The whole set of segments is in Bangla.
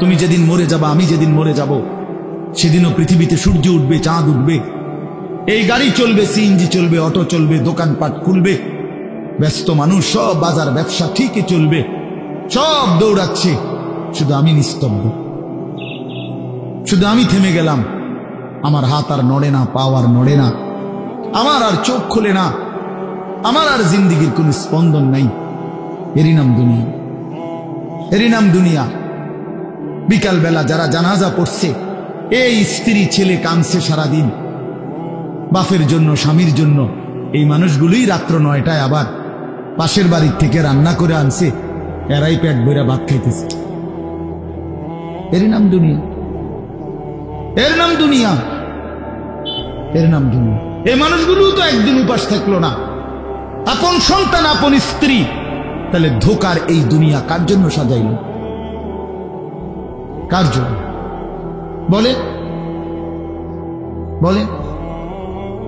তুমি যেদিন মরে যাবা, আমি যেদিন মরে যাব, সেদিনও পৃথিবীতে সূর্য উঠবে, চাঁদ উঠবে, এই গাড়ি চলবে, সিএনজি চলবে, অটো চলবে, দোকানপাট খুলবে, ব্যস্ত মানুষ সব বাজার ব্যবসা ঠিকই চলবে, সব দৌড়াচ্ছে, শুধু আমি নিস্তব্ধ, শুধু আমি থেমে গেলাম। আমার হাত আর নড়ে না, পা আর নড়ে না, আমার আর চোখ খোলে না, আমার আর জিন্দিগির কোন স্পন্দন নাই। এরই নাম দুনিয়া, এরই নাম দুনিয়া। বিকাল বেলা যারা জানাজা পড়ছে, এই স্ত্রী ছেলে কাঁদছে সারাদিন বাপের জন্য, স্বামীর জন্য, এই মানুষগুলোই রাত্র 9টায় আবার পাশের বাড়ির থেকে রান্না করে আনছে, এরাই পেট ভরে ভাত খাইতেছে। এর নাম দুনিয়া, এর নাম দুনিয়া, এর নাম দুনিয়া। এই মানুষগুলো তো একদিন উপাস থাকলো না, আপন সন্তান, আপন স্ত্রী, তাহলে ধোকার এই দুনিয়া কার জন্য সাজাইল? কার জন্য বলে? বলে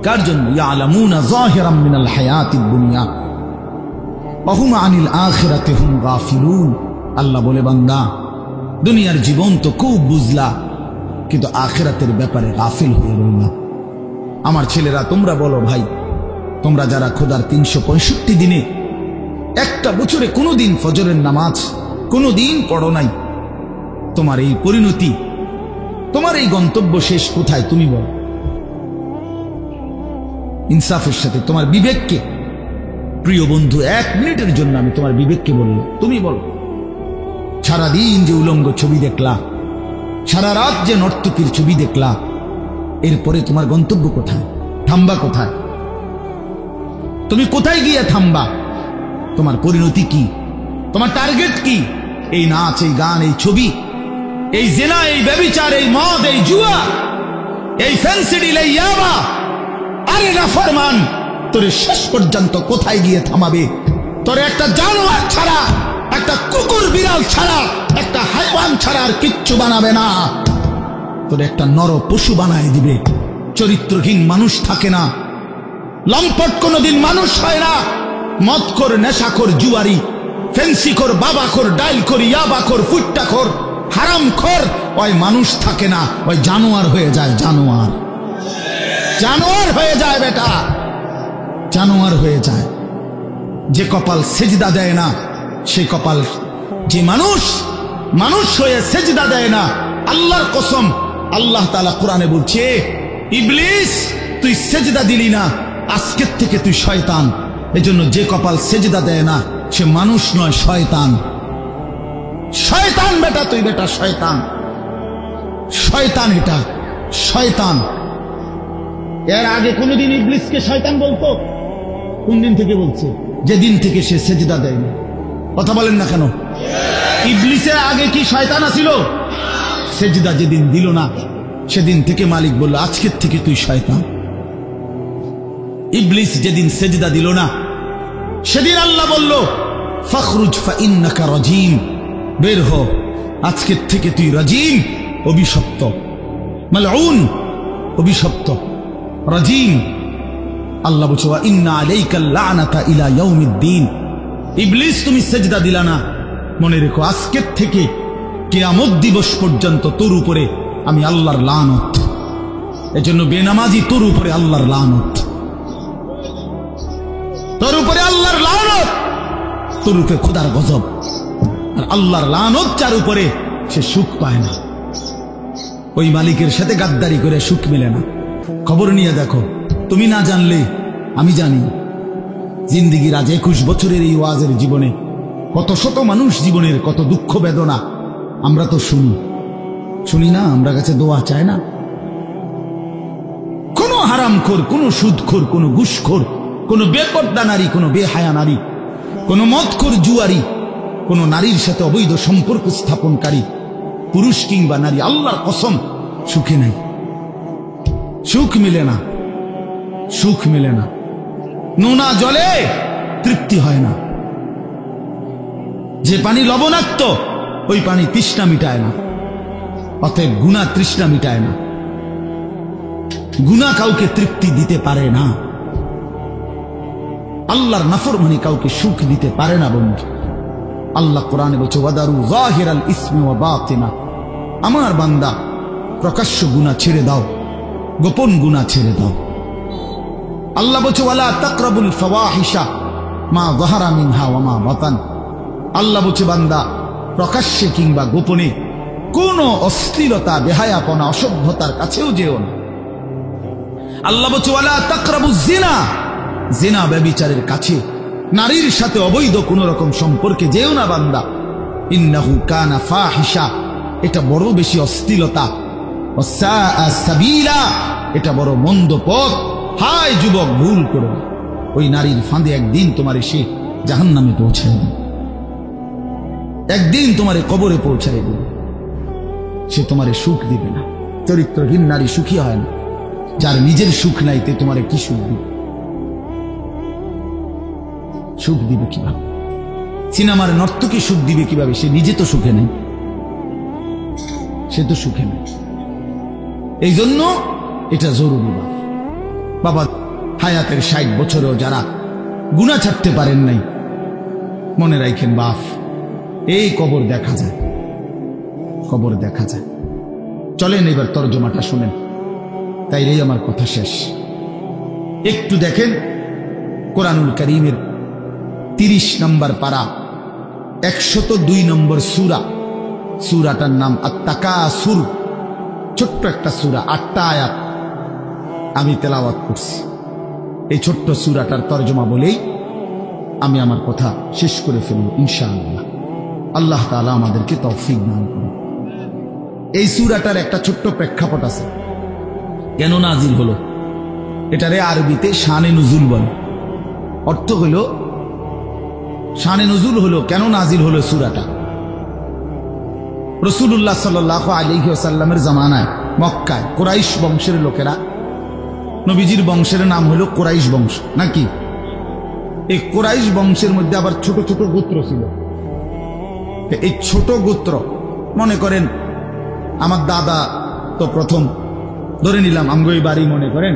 কার জন্য? ইয়ালামুনা যাহিরাম মিনাল হায়াতিদ দুনিয়া ওয়া হুম আনিল আখিরাতি হুম গাফিলুন। আল্লাহ বলে, বান্দা, দুনিয়ার জীবন তো খুব বুঝলা, কিন্তু আখিরাতের ব্যাপারে গাফিল হয়ে রইলা। আমার ছেলেরা, তোমরা বলো ভাই, তোমরা যারা খোদার 365 দিনে একটা বছরে কোনোদিন ফজরের নামাজ কোনোদিন পড়ো নাই, তোমার এই পরিণতি, তোমার এই গন্তব্য শেষ কোথায়? তুমি বলো ইনসাফের সাথে। তোমার বিবেককে, প্রিয় বন্ধু, 1 মিনিটের জন্য আমি তোমার বিবেককে বললাম, তুমি বলো, সারাদিন যে উলঙ্গ ছবি দেখলা, সারা রাত যে নর্তকীর ছবি দেখলা, এরপরে তোমার গন্তব্য কোথায়? থামবা কোথায়? তুমি কোথায় গিয়ে থামবা? তোমার পরিণতি কি? তোমার টার্গেট কি? এই নাচ, এই গান, এই ছবি, এই জেনা, এই ব্যভিচার, এই মদ, এই জুয়া, এই ফেন্সিডিল, এই ইয়াবা? আরে নাফরমান, তোরে শেষ পর্যন্ত কোথায় গিয়ে থামাবে? তোরে একটা জানোয়ার ছাড়া, একটা কুকুর বিড়াল ছাড়া, একটা হাইওয়ান ছাড়া আর কিচ্ছু বানাবে না। তোরে একটা নর পশু বানায় দিবে। চরিত্রহীন মানুষ থাকে না, লম্পট কোনদিন মানুষ হয় না। মদখোর, নেশাখোর, জুয়ারি, ফেন্সিখোর, বাবাখোর, ডাইলখোর, ইয়াবাখোর, ফুট্টাখোর, হারামখোর, ওই মানুষ থাকে না, ওই জানোয়ার হয়ে যায়। জানোয়ার, জানোয়ার হয়ে যায় বেটা, জানোয়ার হয়ে যায়। যে কপাল সেজদা দেয় না, সে কপাল, যে মানুষ মানুষ হয়ে সেজদা দেয় না, আল্লাহর কসম, আল্লাহ তাআলা কোরআনে বলছে, ইবলিস তুই সেজদা দিলি না, আজকের থেকে তুই শয়তান। এজন্য যে কপাল সেজদা দেয় না, সে মানুষ নয়, শয়তান। শয়তান বেটা, তুই বেটা শয়তান, শয়তান, এটা শয়তান। এর আগে কোনদিন ইবলিসকে শয়তান বলতো? কোন দিন থেকে বলছে? যেদিন থেকে সে সেজদা দেয় না। কথা বলেন না কেন? ইবলিসের আগে কি শয়তান আছিল? সেজদা যেদিন দিল না, সেদিন থেকে মালিক বলল, আজকের থেকে তুই শয়তান। ইবলিস যেদিন সেজদা দিল না, সেদিন আল্লাহ বলল, ফখরুজ ফাইন্নাকা রাজিম, বের হ, আজকের থেকে তুই রাজিম, অভিশপ্ত, মালউন, অভিশপ্ত, রাজিম। আল্লাহ বলছে, ওয়া ইন্না আলাইকাল লানাতা ইলা ইয়াউমিদ্দিন। ইবলিস তুমি সেজদা দিলা না, মনে রেখো আজকের থেকে কিয়ামত দিবস পর্যন্ত তোর উপরে আমি আল্লাহর লানত। এজন্য বেনামাজি তোর উপরে আল্লাহর লানত, তোর উপরে আল্লাহর লানত, তোর উপরে খোদার গজব। আর আল্লাহর লানত যার উপরে, সে সুখ পায় না। ওই মালিকের সাথে গাদ্দারি করে সুখ মেলে না। খবর নিয়ে দেখো, তুমি না জানলে আমি জানি। জিন্দিগির আজ 21 বছরের এই ওয়াজের জীবনে কত শত মানুষ জীবনের কত দুঃখ বেদনা আমরা তো শুনি না। আমরা কাছে দোয়া চায় না। কোনো হারামখোর, কোনো সুদখোর, কোনো ঘুষখোর, কোনো বেপর্দা নারী, কোনো বেহায়া নারী, কোনো মদখোর জুয়ারি, কোনো নারীর সাথে অবৈধ সম্পর্ক স্থাপনকারী পুরুষ কিংবা নারী, আল্লাহর কসম সুখে নাই। সুখ মিলে না, সুখ মিলে না। নোনা জলে তৃপ্তি হয় না। যে পানি লবণাক্ত, ওই পানি তৃষ্ণা মিটায় না। অতএব গুনাহ তৃষ্ণা মিটায় না। গুনাহ কাউকে তৃপ্তি দিতে পারে না। আল্লাহর নাফরমানি কাউকে সুখ দিতে পারে না বন্ধু। আল্লাহ কোরআনে বলছে ওয়াদারু যাহিরাল ইসমি ওয়া বাতিনা, আমার বান্দা প্রকাশ্য গুনাহ ছেড়ে দাও, গোপন গুনাহ ছেড়ে দাও। আল্লাহ বলছে ওয়ালা তাকরাবুল ফাওয়াহিশা মা যাহারা মিনহা ওয়া মা বাতান, আল্লাহ বলছে বান্দা প্রকাশ্যে কিংবা গোপনে কোন অশ্লীলতা, বেহায়াপনা, অসভ্যতার কাছেও যেও না। আল্লাহ বলছে ওয়ালা তাকরাবুজ জিনা, জিনা ব্যভিচারের কাছে, নারীর সাথে অবৈধ কোন রকম সম্পর্কে যেও না বান্দা। ইন্নাহু কানা ফাহিশা, এটা বড় বেশি অশ্লীলতা। ওয়াসাআ সাবিলা, এটা বড় মন্দ পথ। হায় যুবক, ভুল করো না। ওই নারীর ফাঁদে একদিন তোমার সে জাহান্নামে পৌঁছায় দেবে, একদিন তোমার কবরে পৌঁছায় দেবে। সে তোমারে সুখ দিবে না। চরিত্রহীন নারী সুখী হয় না। যার নিজের সুখ নাই তে তোমারে কি সুখ দিবে? সুখ দিবে কিভাবে? সিনেমার নর্তকী সুখ দিবে কিভাবে? সে নিজে তো সুখে নেই, সে তো সুখে নেই। এই জন্য এটা জরুরি। বাবা হায়াতের 60 বছরেও যারা গুনাহ ছাড়তে পারেন নাই, মনে রাখেন বাপ, এই কবর দেখা যায়, কবর দেখা যায়। চলেন এবার তর্জমাটা শুনেন, তাইলেই আমার কথা শেষ। একটু দেখেন কোরআনুল কারীমের 30 নম্বর পারা 102 নম্বর সূরা, সূরাটার নাম আত-তাকাসুর। ছোট্ট একটা সূরা, 8টা আয়াত আমি তেলাওয়াত করছি। এই ছোট্ট সূরাটার তর্জমা বলেই আমি আমার কথা শেষ করে ফেলব ইনশাআল্লাহ। আল্লাহ তাআলা আমাদেরকে তৌফিক দান করুন। এই সূরাটার একটা ছোট্ট প্রেক্ষাপট আছে, কেন নাজিল হলো। এটারে আরবিতে শানে নুজুল বলে। অর্থ হলো শানে নুজুল হলো কেন নাজিল হলো সূরাটা। রাসূলুল্লাহ সাল্লাল্লাহু আলাইহি ওয়াসাল্লামের জামানায় মক্কায় কুরাইশ বংশের লোকেরা, নবীজির বংশের নাম হলো কুরাইশ বংশ নাকি। এই কুরাইশ বংশের মধ্যে আবার ছোট ছোট গোত্র ছিল। এই ছোট গোত্র, মনে করেন আমার দাদা তো প্রথম, ধরে নিলাম আমগো এই বাড়ি, মনে করেন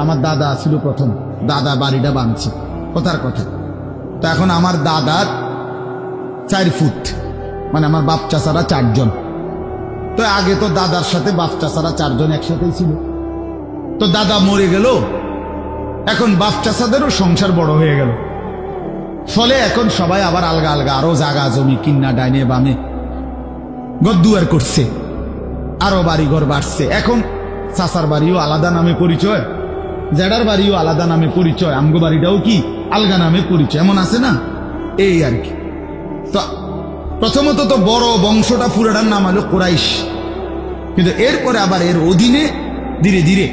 আমার দাদা ছিল প্রথম, দাদা বাড়িটা বানছে, কথার কথা। তো এখন আমার দাদার 4 ফুট, মানে আমার বাপ চাচারা 4 জন। তো আগে তো দাদার সাথে বাপ চাচারা 4 জন একসাথেই ছিল। তো দাদা মরে গেল, এখন বাপ চাচাদেরও সংসার বড় হয়ে গেল। ফলে এখন সবাই আবার আলগা আলগা আরো জায়গা জমি কিন্না ডাইনে বামে গদ্দুয়ার করছে, আরো বাড়ি ঘর বাড়ছে। এখন চাচার বাড়িও আলাদা নামে পরিচয়, জেডার বাড়িও আলাদা নামে পরিচয়, আমগো বাড়িটাও কি আলগা নামে পরিচয়, এমন আছে না, এই আর কি। তো প্রথমত তো বড় বংশটা পুরাটার নাম হলো কুরাইশ, কিন্তু এরপরে আবার এর অধীনে ধীরে ধীরে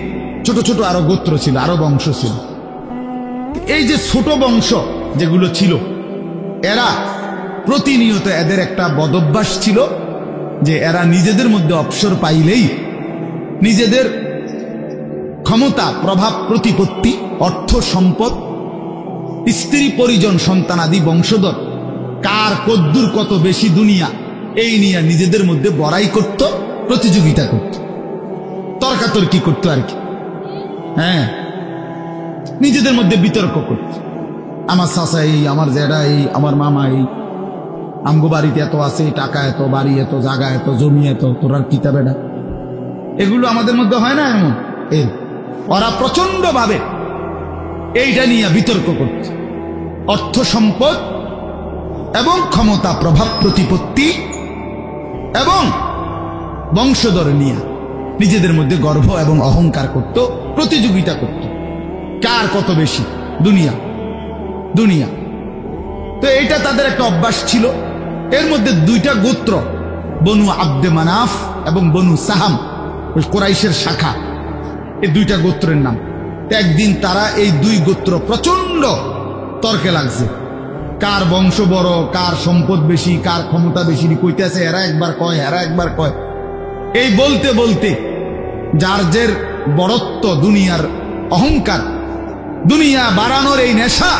ছোট ছোট আরো গোত্র ছিল, আরো বংশ ছিল। এই যে ছোট বংশ যেগুলো ছিল, এরা প্রতিনিয়ত, এদের একটা বদভ্যাস ছিল যে এরা নিজেদের মধ্যে অবসর পাইলেই নিজেদের ক্ষমতা, প্রভাব, প্রতিপত্তি, অর্থ সম্পদ, স্ত্রী পরিজন, সন্তানাদি, বংশধর, কার কদ্দুর কত বেশি দুনিয়া, এই নিয়ে নিজেদের মধ্যে বড়াই করত, প্রতিযোগিতা করত, তর্কাতর্কি করত আর কি। হ্যাঁ, নিজেদের মধ্যে বিতর্ক করত। আমার চাচা এই, আমার জেডা এই, আমার মামা এই, আমগো বাড়িতে এত আছে, টাকা এত, বাড়ি এত, জায়গা এত, জমি এত, তোরার কিতাবে না, এগুলো আমাদের মধ্যে হয় না এমন। ওরা প্রচন্ড ভাবে এইটা নিয়ে বিতর্ক করত। অর্থ সম্পদ এবং ক্ষমতা, প্রভাব, প্রতিপত্তি এবং বংশধর নিয়ে নিজেদের মধ্যে গর্ব এবং অহংকার করত, প্রতিযোগিতা করত, কার কত বেশি দুনিয়া দুনিয়া। তো এটা তাদের একটা অভ্যাস ছিল। এর মধ্যে 2টা গোত্র, বনু আব্দে মানাফ এবং বনু সাহাম, ওই কুরাইশের শাখা, এই 2টা গোত্রের নাম। একদিন তারা এই 2 গোত্র প্রচন্ড তর্কে লাগছে, কার বংশ বড়, কার সম্পদ বেশি, কার ক্ষমতা বেশি, কইতেছে। এরা একবার কয়, এরা একবার কয়। এই বলতে বলতে যার জের বড়ত্ব, দুনিয়ার অহংকার, দুনিয়া বাড়ানোর এই নেশা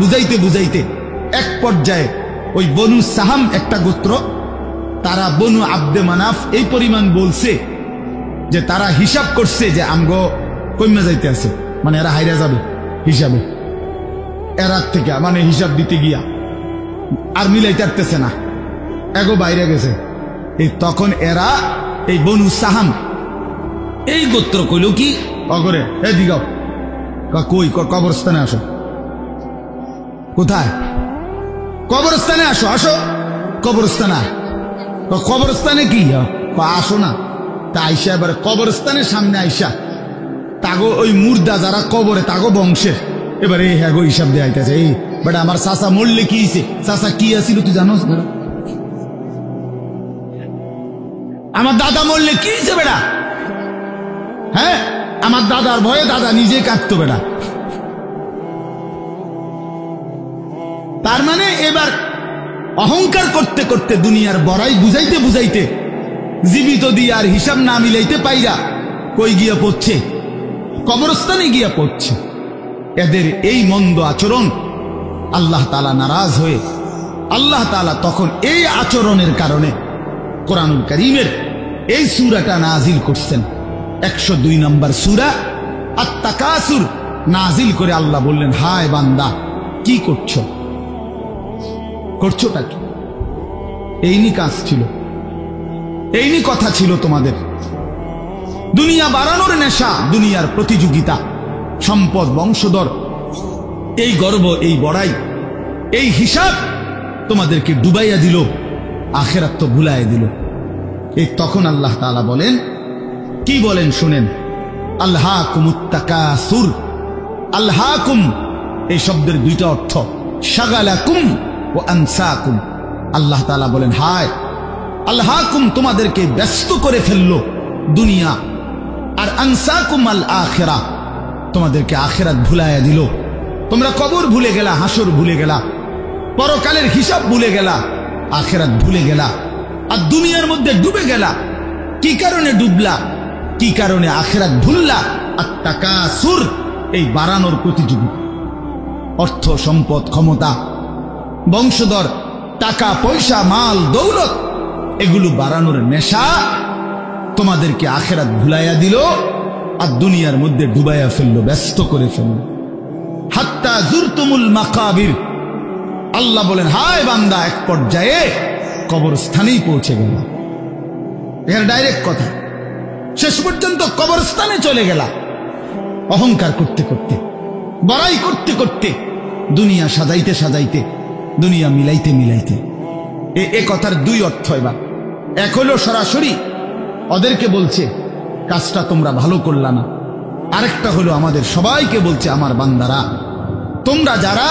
বুঝাইতে বুঝাইতে এক পর্যায়ে ওই বনু সাহাম একটা গোত্র, তারা বনু আব্দে মানাফ এই পরিমাণ বলছে যে তারা হিসাব করছে যে আমগো কইমা যাইতে আছে, মানে এরা হাইরা যাবে হিসাবে, এরার থেকে, মানে হিসাব দিতে গিয়া। আর মিলাইতে পারতেছে না, এগো বাইরে গেছে। এই তখন এরা এই বনু সাহাম এই গোত্র কইল কি অগরে এদিগাও, কই কবরস্থানে আসো। কোথায়? কবরস্থানে আসো, আসো কবরস্থানে। কবরস্থানে কি আসো না? তা আইসা এবার কবরস্থানের সামনে আইসা তাগো ওই মুর্দা যারা কবরে তাগো বংশের এবার এই হ্যাগো হিসাব দিয়ে আইতেছে। এই বেটা আমার চাচা মরলে কি হয়েছে, চাচা কি আসিল তুই জানোস? আমার দাদা মরলে কি হয়েছে বেটা? হ্যাঁ, আমার দাদার ভয়ে দাদা নিজে কাঁদতো বেটা। তার মানে এবার অহংকার করতে করতে দুনিয়ার বড়াই বুঝাইতে বুঝাইতে জীবিত দিয়ে আর হিসাব না মিলাইতে পাইরা কই গিয়া পড়ছে? কবরস্থানে গিয়া পড়ছে। এদের এই মন্দ আচরণ আল্লাহ তাআলা নারাজ হয়ে আল্লাহ তাআলা তখন এই আচরণের কারণে কোরআনুল কারীমের এই সূরাটা নাজিল করছেন। 102 নম্বর সূরা আত-তাকাসুর নাজিল করে আল্লাহ বললেন, হায় বান্দা কি করছো? করছোটা কি? এইনি কাজ ছিল, এইনি কথা ছিল তোমাদের। দুনিয়া বাড়ানোর নেশা, দুনিয়ার প্রতিযোগিতা, সম্পদ, বংশধর, এই গর্ব, এই বড়াই, এই হিসাব তোমাদেরকে ডুবাইয়া দিল, আখিরাত তো ভুলাইয়া দিল। এই তখন আল্লাহ তাআলা বলেন, কি বলেন শুনেন, আলহাকুমুত তাকাসুর। আলহাকুম এই শব্দের দুইটা অর্থ, শাগালাকুম ও আনসাকুম। আল্লাহ তাআলা বলেন, হায় আলহাকুম তোমাদেরকে ব্যস্ত করে ফেললো দুনিয়া, আর আনসাকুম আল আখিরা তোমাদেরকে আখিরাত ভুলাইয়া দিল। তোমরা কবর ভুলে গেলা, হাসর ভুলে গেলা, পরকালের হিসাব ভুলে গেলা, আখিরাত ভুলে গেলা, আর দুনিয়ার মধ্যে ডুবে গেলা। কি কারণে ডুবলা? কি কারণে আখিরাত ভুললা? আত-তাকাসুর এই বাড়ানোর প্রতিযোগিতা, অর্থ সম্পদ, ক্ষমতা, বংশধর, টাকা পয়সা, মাল দৌলত, এগুলো বাড়ানোর নেশা তোমাদেরকে আখিরাত ভুলাইয়া দিল আর দুনিয়ার মধ্যে ডুবাইয়া ফেললো, ব্যস্ত করে ফেললো। হাত্তা জুরতুমুল মাকাবির। আল্লাহ বলেন, হায় বান্দা এক পর্যায়ে কবরস্থানেই পৌঁছে গেল। এর ডাইরেক্ট কথা, শেষ পর্যন্ত কবরস্থানে চলে গেলা। অহংকার করতে করতে, বড়াই করতে করতে, দুনিয়া সাজাইতে সাজাইতে, দুনিয়া মিলাইতে মিলাইতে। এ কথার দুই অর্থ। এবার এক হলো সরাসরি ওদেরকে বলছে কাজটা তোমরা ভালো করলা না, আরেকটা হলো আমাদের সবাইকে বলছে, আমার বান্দারা তোমরা যারা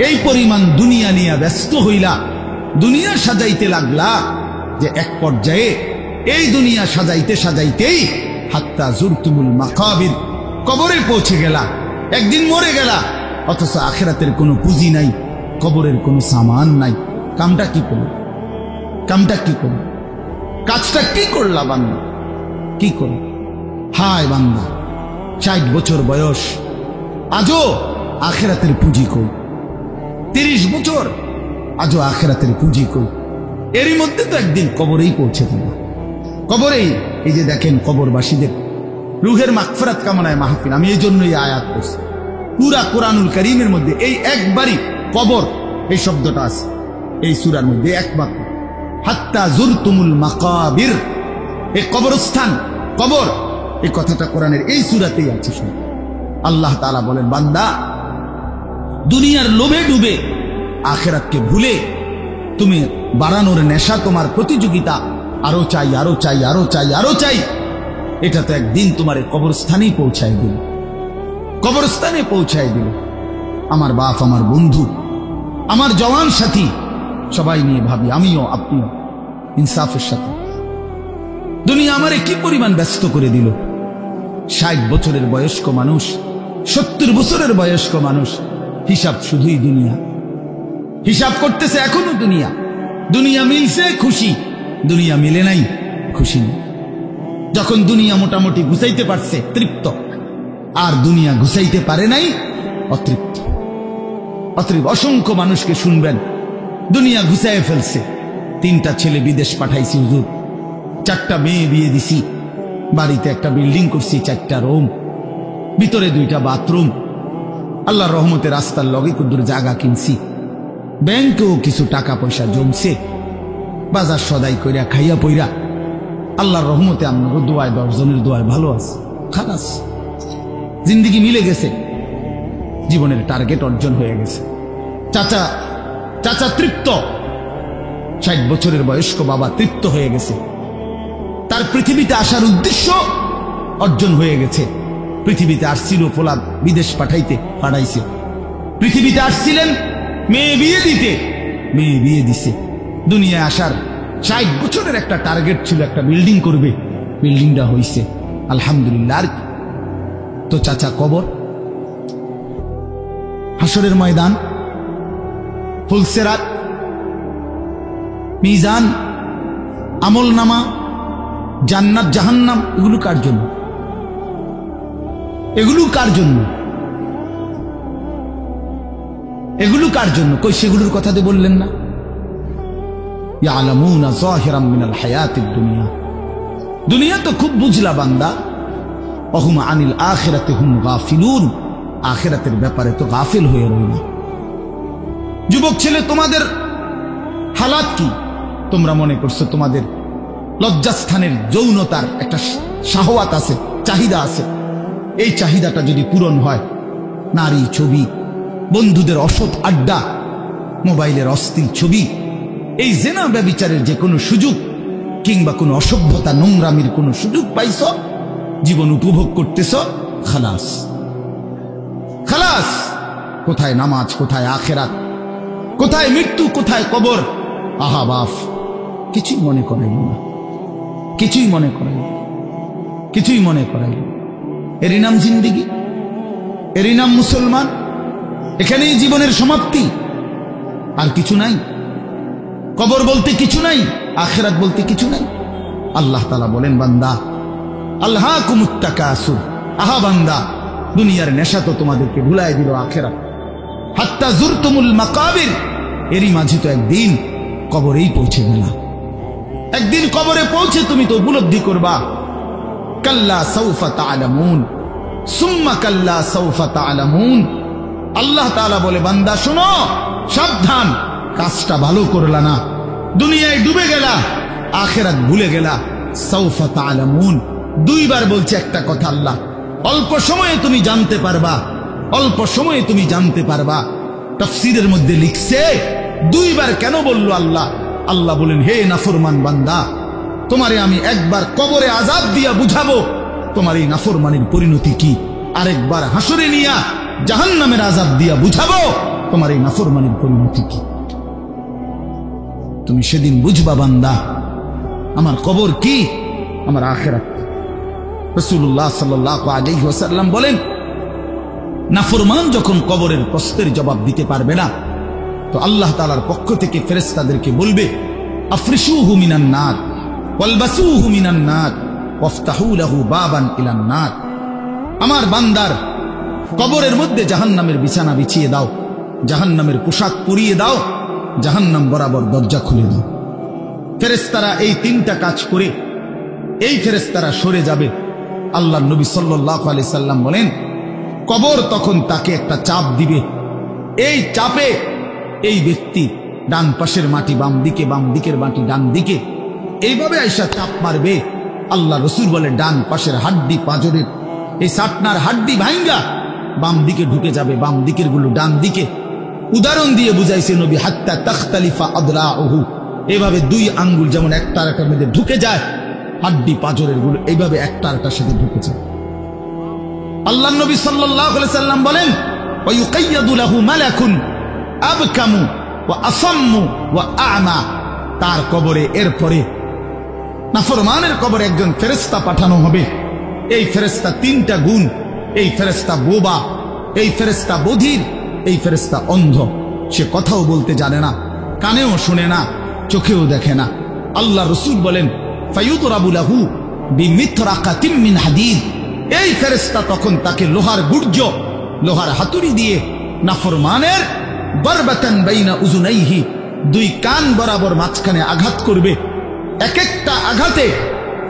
এই পরিমাণ দুনিয়া নিয়ে ব্যস্ত হইলা, দুনিয়া সাজাইতে লাগলা, যে এক পর্যায়ে এই দুনিয়া সাজাইতে সাজাইতেই হাত্তা জুরতুমুল মাকাবির কবরে পৌঁছে গেলা, একদিন মরে গেলা, অথচ আখিরাতের কোনো পুঁজি নাই, কবরের কোনো সামান নাই। কামটা কি করল? কামটা কি করল? কাজটা কি করলা বান্দা? কি করল? হায় বান্দা 60 বছর বয়স, আজও আখিরাতের পুঁজি কই। 30 বছর, আজও আখিরাতের পুঁজি কই। এরই মধ্যে তো একদিন কবরেই পৌঁছে দিল। কবরেই এই যে দেখেন কবরবাসীদের রুহের মাগফিরাত কামনায় মাহফিল। আমি এই জন্যই আয়াত করছি। পুরা কোরআনুল কারীমের মধ্যে এই একবারই কবর এই শব্দটা আছে এই সূরার মধ্যে একমাত্র। হাত্তা জুরতুমুল মাকাবির, এই কবরস্থান, কবর, এই কথাটা কোরআনের এই সূরাতেই আছে। আল্লাহ তাআলা বলেন, বান্দা দুনিয়ার লোভে ডুবে আখিরাতকে ভুলে তুমি বাড়ানোর নেশা, তোমার প্রতিযোগিতা, আরো চাই, আরো চাই, আরো চাই, আরো চাই, এটা তো একদিন তোমার কবরস্থানেই পৌঁছায় দিল। কবরস্থানে পৌঁছায় দিল। আমার বাপ, আমার বন্ধু, আমার জওয়ান সাথী, সবাই নিয়ে ভাবি, আমিও আপনিও ইনসাফের সাথে। দুনিয়া আমারে কি পরিমাণ ব্যস্ত করে দিল। 60 বছরের বয়স্ক মানুষ, 70 বছরের বয়স্ক মানুষ, হিসাব শুধুই দুনিয়া। হিসাব করতেছে এখনো দুনিয়া। দুনিয়া মিলছে খুশি, দুনিয়া মিলে নাই খুশি নেই। যখন দুনিয়া মোটামুটি গুছাইতে পারছে তৃপ্ত, আর দুনিয়া গুছাইতে পারে নাই অতৃপ্ত। অতএব অসংখ্য মানুষকে শুনবেন দুনিয়া গুছাইয়ে ফেলছে। 3টা ছেলে বিদেশ পাঠাইছি হুজুর, 4টা মেয়ে বিয়ে দিছি, বাড়িতে একটা বিল্ডিং করছি, 4টা রুম, ভিতরে 2টা বাথরুম, আল্লাহর রহমতে রাস্তার লগে কুদ্দুর জায়গা কিনছি, ব্যাংকেও কিছু টাকা পয়সা জমছে, বাজার সদাই কইরা খাইয়া পইরা আল্লাহর রহমতে আপনাকে দোয়ায় 10 জনের দোয়ায় ভালো আছে, খালাস জিন্দিগি মিলে গেছে, জীবনের টার্গেট অর্জন হয়ে গেছে। চাচা চাচা তৃপ্ত, 60 বছরের বয়স্ক বাবা তৃপ্ত হয়ে গেছে, তার পৃথিবীতে আসার উদ্দেশ্য অর্জন হয়ে গেছে। পৃথিবীতে আসছিল ফোলাদ বিদেশ পাঠাইছে, পৃথিবীতে আসছিলেন মেয়ে বিয়ে দিতে, মেয়ে বিয়ে দিছে। দুনিয়ায় আসার 60 বছরের একটা টার্গেট ছিল, একটা বিল্ডিং করবে, বিল্ডিংটা হইছে আলহামদুলিল্লাহ। তো চাচা কবর, হাসরের ময়দান, ফুলসেরাত, মিজান, আমল নামা, জান্নাত জাহান্নাম, এগুলো কার জন্য? এগুলো কার জন্য? এগুলো কার জন্য? কই সেগুলোর কথা তো বললেন না। ইয়ালামুনা যাহিরাম মিনাল হায়াতিদ দুনিয়া, দুনিয়া তো খুব বুঝলা বান্দা, ওহুম আনিল আখিরাতি হুম গাফিলুন, আখিরাতের ব্যাপারে তো গাফিল হয়ে রইল। যুবক ছেলে, তোমাদের হালাত কি? তোমরা মনে করছো তোমাদের লজ্জাস্থানের যৌনতার একটা শাহওয়াত আছে, চাহিদা আছে, এই চাহিদাটা যদি পূরণ হয়, নারী, ছবি, বন্ধুদের অসৎ আড্ডা, মোবাইলের অশ্লীল ছবি, এই জেনা ব্যভিচারের যে কোনো সুযোগ কিংবা কোনো অসভ্যতা নোংরামির কোনো সুযোগ পাইছ, জীবন উপভোগ করতেছ, খালাস খালাস। কোথায় নামাজ, কোথায় আখেরাত, কোথায় মৃত্যু, কোথায় কবর? আহা বাফ, কিছুই মনে করাইল না, কিছুই মনে করাইল, কিছুই মনে করাইল। এরই নাম জিন্দিগি, এরই নাম মুসলমান। এখানেই জীবনের সমাপ্তি, আর কিছু নাই। কবর বলতে কিছু নাই, আখিরাত বলতে কিছু নাই। আল্লাহ তাআলা বলেন, বান্দা আল্লাহকুমুত তাকাসুর, আহা বান্দা, দুনিয়ার নেশা তো তোমাদেরকে ভুলায় দিল আখিরাত। হাত্তা জুরতুমুল মাকাবির, এরই মাঝে তো একদিন কবরেই পৌঁছে গেলা। একদিন কবরে পৌঁছে তুমি তো উপলব্ধি করবা, কাল্লা সাউফা তা'লামুন সুম্মা কাল্লা সাউফা তা'লামুন। আল্লাহ তাআলা বলে, বান্দা শোনো, সাবধান, কাজটা ভালো করলা না, দুনিয়ায় ডুবে গেলা, আখিরাত ভুলে গেলা। সাউফা তা'লামুন, 2 বার বলছে একটা কথা আল্লাহ। অল্প সময়ে তুমি জানতে পারবা, অল্প সময়ে তুমি জানতে পারবা। তাফসীরের মধ্যে লিখছে 2 বার কেন বললো আল্লাহ? আল্লাহ বলেন, হে নাফরমান বান্দা, তোমারে আমি একবার কবরে আযাব দিয়া বুঝাবো তোমার এই নাফরমানির পরিণতি কি, আরেকবার হাসরে নিয়া জাহান্নামের আযাব দিয়া বুঝাবো তোমার এই নাফরমানির পরিণতি কি। তুমি সেদিন বুঝবা বান্দা, আমার কবর কি, আমার আখিরাত। রাসূলুল্লাহ সাল্লাল্লাহু আলাইহি ওয়াসাল্লাম বলেন, নাফরমান যখন কবরের প্রশ্নের জবাব দিতে পারবে না, তো আল্লাহ তাআলার পক্ষ থেকে ফেরেশতাদেরকে বলবে, আফরিশুহু মিনান নার ওয়ালবাসুহু মিনান নার ওয়াফতাহু লাহু বাবান ইলান নার। আমার বান্দার কবরের মধ্যে জাহান্নামের বিছানা বিছিয়ে দাও, জাহান্নামের পোশাক পরিয়ে দাও, জাহান্নাম বরাবর দরজা খুলে দাও। ফেরেশতারা এই 3টা কাজ করে এই ফেরেশতারা সরে যাবে। আল্লাহর নবী সাল্লাল্লাহু আলাইহি সাল্লাম বলেন, কবর তখন তাকে একটা চাপ দিবে, এই চাপে এই ব্যক্তি ডান পাশের মাটি বাম দিকে, বাম দিকের মাটি ডান দিকে, এইভাবে আইসা চাপ মারবে। আল্লাহ রসুল বলে, ডান পাশের হাড্ডি পাঁজরের এই সাটনার হাড্ডি ভাঙ্গা বাম দিকে ঢুকে যাবে, বাম দিকের গুলো ডান দিকে। উদাহরণ দিয়ে বুঝাইছে নবী, হাত্তা তাখতালিফা আদরাউহু, এভাবে 2 আঙ্গুল যেমন একটা আরেকটার মধ্যে ঢুকে যায়, হাড্ডি পাঁজরের গুলো এইভাবে একটা আরেকটার সাথে ঢুকে যায়। আল্লাহ নবী সাল্লাল্লাহু আলাইহি সাল্লাম বলেন, ওয়া ইউকাইয়াদু লাহু মালাকুন আবকামু ওয়া আসাম্মু ওয়া আ'মা। তার কবরে এরপরে নাফরমানের কবরে একজন ফেরেশতা পাঠানো হবে। এই ফেরেশতা 3টা গুণ, এই ফেরেশতা বোবা, এই ফেরেশতা বধির, এই ফেরেশতা অন্ধ। সে কথাও বলতে জানে না, কানেও শুনে না, চোখেও দেখে না। আল্লাহ রসুল বলেন, ফায়ুদরাবু লাহু বিমিথরাকাতিম মিন হাদিদ। এই ফেরেশতা তখন তাকে লোহার গুর্জ, লোহার হাতুড়ি দিয়ে নাফরমানের বারবাতান বাইনা উযুনাইহি, 2 কান বরাবর মাঝখানে আঘাত করবে। এক একটা আঘাতে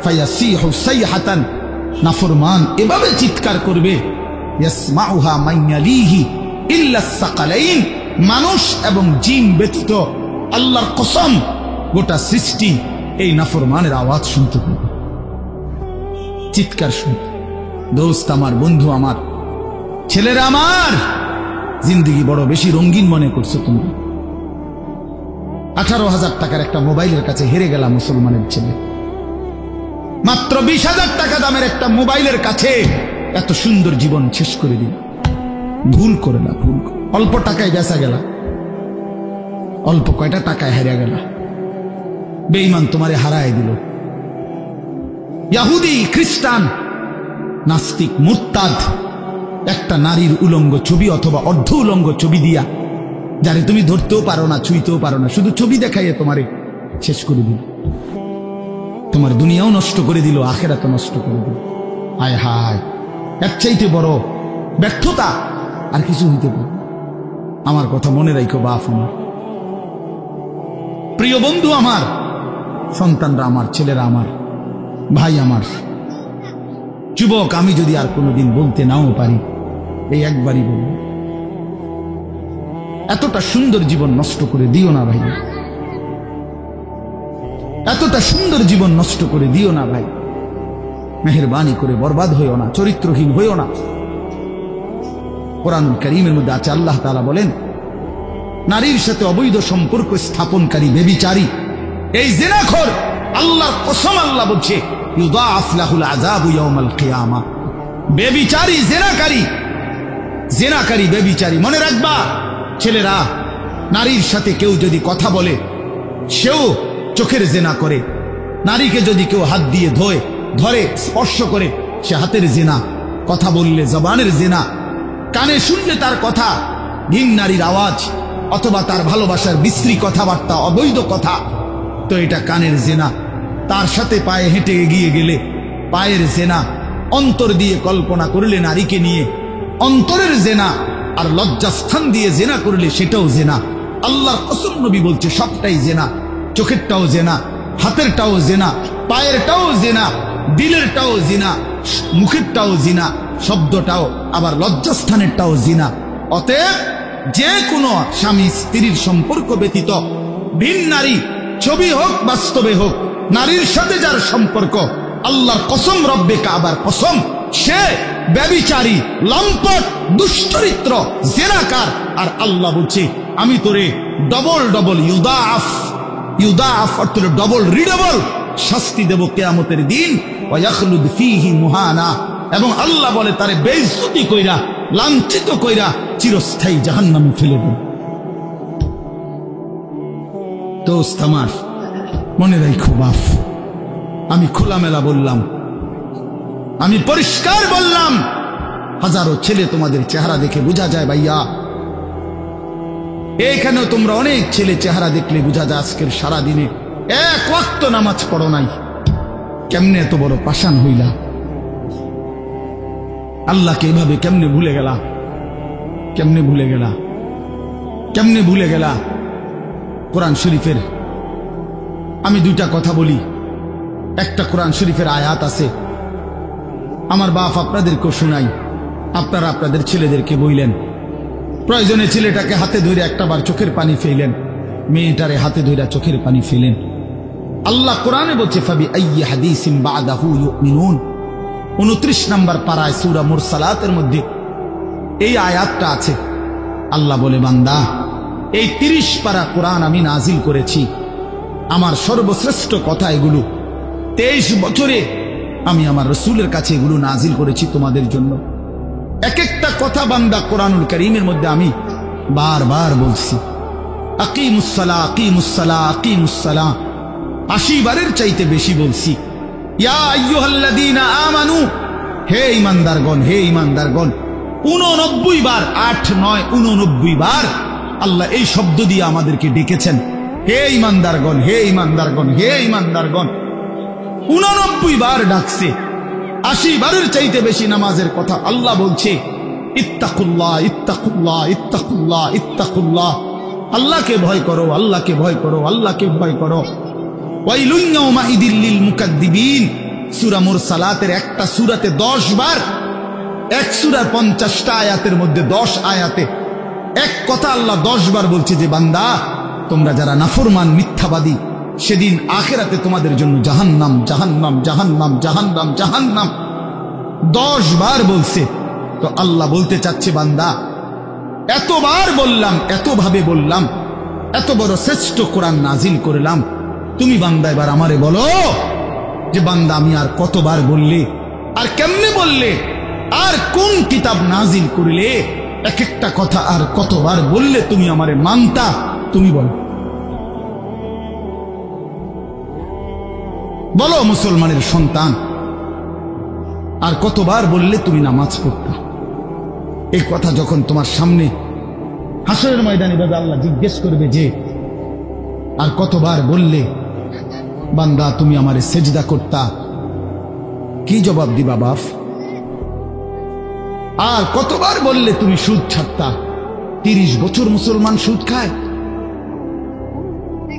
ফায়াসিহু সাইহাতান, নাফরমান এভাবে চিৎকার করবে, ইয়াসমাউহা মান ইয়ালিহি ইল্লা সাকালাইন, মানুষ এবং জিন ব্যতীত আল্লাহর কসম গোটা সৃষ্টি এই নাফরমানের আওয়াজ শুনতে পাবে, চিৎকার শুনতে। দোস্ত আমার, বন্ধু আমার, ছেলেরা আমার, জিন্দিগি বড় বেশি রঙিন মনে করছো তুমি। 18,000 টাকার একটা মোবাইলের কাছে হেরে গেলাম মুসলমানের ছেলে। মাত্র 20,000 টাকা দামের একটা মোবাইলের কাছে এত সুন্দর জীবন শেষ করে দিল। ভুল করে না, ভুল। অল্প টাকায় বেচা গেল, অল্প কয়টা টাকায় হারিয়ে গেল। বেঈমান তোমারে হারায় দিল। ইহুদি, খ্রিস্টান, নাস্তিক, মুরতাদ একটা নারীর উলঙ্গ ছবি অথবা অর্ধ উলঙ্গ ছবি দিয়া, যারে তুমি ধরতেও পারো না, ছুঁইতেও পারো না, শুধু ছবি দেখাইয়ে তোমারে শেষ করে দিল। তোমার দুনিয়াও নষ্ট করে দিল, আখেরাতও নষ্ট করে দিল। হায় হায়, এর চাইতে বড় ব্যর্থতা আর কিছু হইতে পারে। আমার কথা মনে রাখো বাপ আমার, প্রিয় বন্ধু আমার, সন্তানরা আমার, ছেলেরা আমার, ভাই আমার, যুবক, আমি যদি আর কোনোদিন বলতে নাও পারি, এই একবারই বলব, এতটা সুন্দর জীবন নষ্ট করে দিও না ভাই, এতটা সুন্দর জীবন নষ্ট করে দিও না ভাই। মেহেরবানি করে বরবাদ হইও না, চরিত্রহীন হইও না। কোরআনুল কারীমের মধ্যে আছে, আল্লাহ তাআলা বলেন, নারীর সাথে অবৈধ সম্পর্ক স্থাপনকারী, ব্যভিচারী, এই জিনাখোর, আল্লাহর কসম আল্লাহ বলছে, ইউদাআফ লাহুল আযাবু ইয়াউমাল কিয়ামা। ব্যভিচারী, জিনাকারী, জিনাকারী, ব্যভিচারী। মনে রাখবা ছেলেরা, নারীর সাথে কেউ যদি কথা বলে, সেও চোখের জিনা করে। নারীকে যদি কেউ হাত দিয়ে ধরে, স্পর্শ করে, সে হাতের জিনা। কথা বললে জবানের জিনা। কানে শুনলে তার কথা ভিন নারীর আওয়াজ অথবা তার ভালোবাসার বিশ্রী কথাবার্তা, অবৈধ কথা, তো এটা কানের জিনা। তার সাথে পায়ে হেঁটে এগিয়ে গেলে পায়ের জেনা। অন্তর দিয়ে কল্পনা করলে নারীকে নিয়ে, অন্তরের জেনা। আর লজ্জাস্থান দিয়ে জেনা করলে সেটাও জেনা। আল্লাহর কসম, নবী বলছে সবটাই জেনা। চোখেরটাও জেনা, হাতেরটাও জেনা, পায়েরটাও জেনা, দিলেরটাও জিনা, মুখেরটাও জিনা, শব্দটাও, আবার লজ্জাস্থানেরটাও জিনা। অতএব যে কোনো স্বামী স্ত্রীর সম্পর্ক ব্যতীত ভিন নারী, ছবি হোক বাস্তবে হোক, নারীর সাথে যার সম্পর্ক, আল্লাহর কসম, রব্বে কাবার কসম, সে ব্যভিচারী, লম্পট, দুশ্চরিত্র, জেনাকার। আর আল্লাহ বলছে, আমি তোরে ডবল ডবল ইউদাআফ অর্থ ডবল রিডবল শাস্তি দেব কিয়ামতের দিন। ওয়ায়াখলুদ ফীহি মুহানা, এবং আল্লাহ বলে তারে বেইজ্জতি কইরা, লাঞ্ছিত কইরা চিরস্থায়ী জাহান্নামে ফেলে দেব। দোস্ত আমার, মনে রাখো বাপ, আমি খোলামেলা বললাম, আমি পরিষ্কার বললাম। হাজারো ছেলে তোমাদের চেহারা দেখে বোঝা যায় ভাইয়া। এইখানেও তোমরা অনেক ছেলে চেহারা দেখলে বোঝা যায় আজকের সারা দিনে এক ওয়াক্ত নামাজ পড়ো নাই। কেমনে এত বড় পাষাণ হইলা? আল্লাহকে এভাবে কেমনে ভুলে গেলা? কেমনে ভুলে গেলা? কেমনে ভুলে গেলা? কোরআন শরীফের আমি দুইটা কথা বলি। একটা কোরআন শরীফের আয়াত আছে, আমার বাপ আপনাদেরকেও শোনাই, আপনারা আপনাদের ছেলেদেরকে বইলেন। প্রয়োজনে ছেলেটাকে হাতে ধরে একটাবার চোখের পানি ফেলেন, মেয়েটারে হাতে ধরে চোখের পানি ফেলেন। আল্লাহ কোরআনে বলছে, ফাবি আইয়ি হাদিসিন বাদাহু ইউমিনুন। 29 নম্বর পারায় সূরা মুরসালাতের মধ্যে এই আয়াতটা আছে। আল্লাহ বলে, বান্দা, এই 30 পারা কোরআন আমি নাজিল করেছি, আমার সর্বশ্রেষ্ঠ কথা এগুলো। 23 বছরে আমি আমার রাসূলের কাছে এগুলো নাজিল করেছি তোমাদের জন্য। এক একটা কথা বান্দা কোরআনুল কারীমের মধ্যে আমি বারবার বলছি, আকিমুস সালাহ, আকিমুস সালাহ, আকিমুস সালাহ। 80 বারের চাইতে বেশি বলছি। ইয়া আইয়ুহাল্লাযীনা আমানু, হে ঈমানদারগণ, হে ঈমানদারগণ। 89 বার, 8, 9, 89 বার আল্লাহ এই শব্দ দিয়ে আমাদেরকে ডেকেছেন, হে ঈমানদারগণ, হে ঈমানদারগণ, হে ঈমানদারগণ। 89 বার ডাকছে। 80 বারের চাইতে বেশি নামাজের কথা আল্লাহ বলছে, ইত্তাকুল্লাহ, ইত্তাকুল্লাহ, ইত্তাকুল্লাহ, ইত্তাকুল্লাহ। আল্লাহকে ভয় করো, আল্লাহকে ভয় করো, আল্লাহকে ভয় করো। ওয়াইলুন ইয়াউমাইদিল লিল মুকাদ্দিবিন। সূরা মুরসালাতের একটা সূরাতে 10 বার, এক সূরার 50টা আয়াতের মধ্যে 10 আয়াতে এক কথা আল্লাহ 10 বার বলছে যে বান্দা তোমরা যারা নাফরমান মিথ্যাবাদী, সেদিন আখিরাতে তোমাদের জন্য জাহান্নাম জাহান্নাম জাহান্নাম জাহান্নাম জাহান্নাম 10 বার বলছে। তো আল্লাহ বলতে চাচ্ছে বান্দা এতবার বললাম, এতভাবে বললাম, এত বড় শ্রেষ্ঠ কোরআন নাজিল করলাম, তুমি বান্দা এবার আমারে বলো যে বান্দা আমি আর কতবার বললে, আর কেমনে বললে, আর কোন কিতাব নাজিল করলে, এক একটা কথা আর কতবার বললে তুমি আমারে মানতা, তুমি বলো। বলো মুসলমানের সন্তান, আর কতবার বললে তুমি নামাজ পড়তা? এই কথা যখন তোমার সামনে হাসরের ময়দানে বাবা আল্লাহ জিজ্ঞেস করবে যে আর কতবার বললে বান্দা তুমি আমারে সেজদা করতা, কি জবাব দিবা বাপ? আর কতবার বললে তুমি সুদ ছাড়তা? 30 বছর মুসলমান সুদ খায়,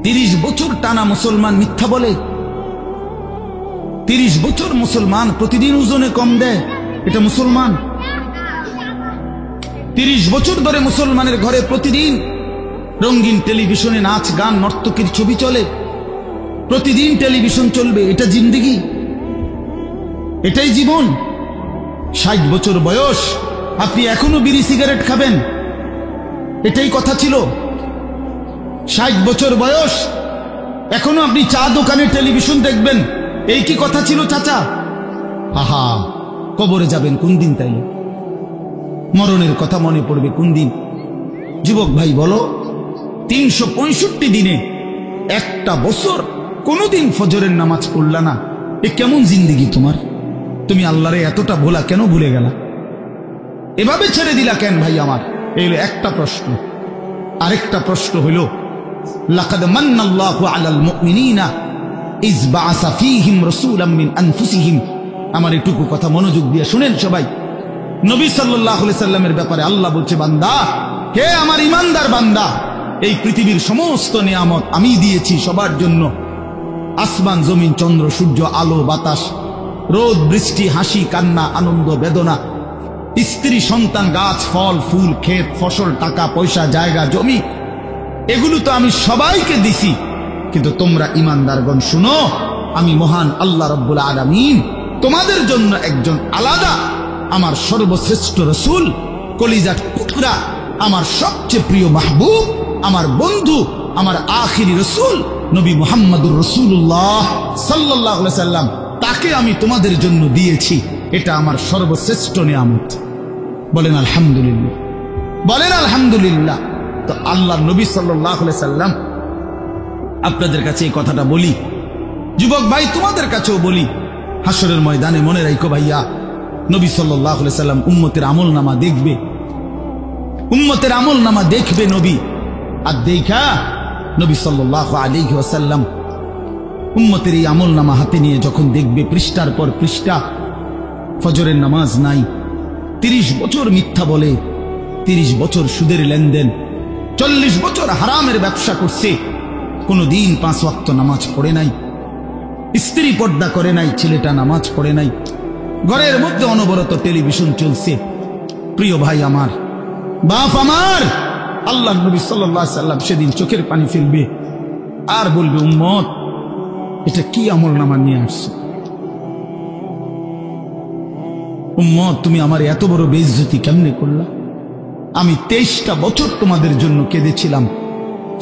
30 বছর টানা মুসলমান মিথ্যা বলে, 30 বছর মুসলমান প্রতিদিন ওজনে কম দেয়, এটা মুসলমান? 30 বছর ধরে মুসলমানের ঘরে প্রতিদিন রঙিন টেলিভিশনে নাচ গান নর্তকীর ছবি চলে, প্রতিদিন টেলিভিশন চলবে, এটা জিন্দেগি? এটাই জীবন? 60 বছর বয়স আপনি এখনো বিড়ি সিগারেট খাবেন, এটাই কথা ছিল? 60 বছর বয়স এখনো আপনি চা দোকানে টেলিভিশন দেখবেন, এই কি কথা ছিল চাচা? আহা, কবরে যাবেন কোন দিন? তাইলে মরণের কথা মনে পড়বে কোন দিন? যুবক ভাই বলো, 365 দিনে একটা বছর কোনদিন ফজরের নামাজ পড়লা না, এ কেমন জিন্দেগি তোমার? তুমি আল্লাহরে এতটা ভোলা কেন ভুলে গেলা? এভাবে ছেড়ে দিলা কেন ভাই আমার? এই হলো একটা প্রশ্ন। আরেকটা প্রশ্ন হইল লাকাদ মান্নাল্লাহু আলাল মুমিনিনা ইয বাআসা ফীহিম রাসূলাম মিন আনফুসিহিম। আমার এটুকু কথা মনোযোগ দিয়ে শুনেন সবাই। নবী সাল্লাল্লাহু আলাইহি সাল্লামের ব্যাপারে আল্লাহ বলছে, বান্দা, হে আমার ইমানদার বান্দা, এই পৃথিবীর সমস্ত নিয়ামত আমি দিয়েছি সবার জন্য। আসমান জমিন চন্দ্র সূর্য আলো বাতাস রোদ বৃষ্টি হাসি কান্না আনন্দ বেদনা স্ত্রী সন্তান গাছ ফল ফুল ক্ষেত ফসল টাকা পয়সা জায়গা জমি, এগুলো তো আমি সবাইকে দিছি। কিন্তু তোমরা ইমানদারগণ শুনো, আমি মহান আল্লাহ রাব্বুল আলামিন তোমাদের জন্য একজন আলাদা আমার সর্বশ্রেষ্ঠ রাসূল, কলিজার টুকরা, আমার সবচেয়ে প্রিয় মাহবুব, আমার বন্ধু, আমার আখিরি রাসূল নবী মুহাম্মদুর রাসূলুল্লাহ সাল্লাল্লাহু আলাইহি সাল্লাম, তাকে আমি তোমাদের জন্য দিয়েছি। এটা আমার সর্বশ্রেষ্ঠ নিয়ামত। বলেন আলহামদুলিল্লাহ, বলেন আলহামদুলিল্লাহ। তো আল্লাহ নবী সাল্লাল্লাহু আলাইহি সাল্লাম, আপনাদের কাছে এই কথাটা বলি, যুবক ভাই তোমাদের কাছেও বলি, হাসরের ময়দানে মনে রাখো ভাইয়া, নবী সাল্লাল্লাহু আলাইহি সাল্লাম উম্মতের আমলনামা দেখবে, উম্মতের আমলনামা দেখবে নবী। আর দেখা নবী সাল্লাল্লাহু আলাইহি ওয়াসাল্লাম উম্মতের এই আমলনামা হাতে নিয়ে যখন দেখবে পৃষ্ঠার পর পৃষ্ঠা, ফজরের নামাজ নাই, 30 বছর মিথ্যা বলে, 30 বছর সুদের লেনদেন, 40 বছর হারামের ব্যবসা করছে, কোনদিন 5 ওয়াক্ত নামাজ পড়ে নাই, স্ত্রী পর্দা করে নাই, ছেলেটা নামাজ পড়ে নাই, ঘরের মধ্যে অনবরত টেলিভিশন চলছে। প্রিয় ভাই আমার, বাপ আমার, আল্লাহ নবী সাল্লাল্লাহু আলাইহি সাল্লাম সেদিন চোখের পানি ফেলবে আর বলবে, উম্মত এটা কি আমলনামা নিয়ে আসছো? উম্মত তুমি আমার এত বড় বেইজ্জতি কেমনে করলা? আমি 23টা বছর তোমাদের জন্য কেঁদেছিলাম।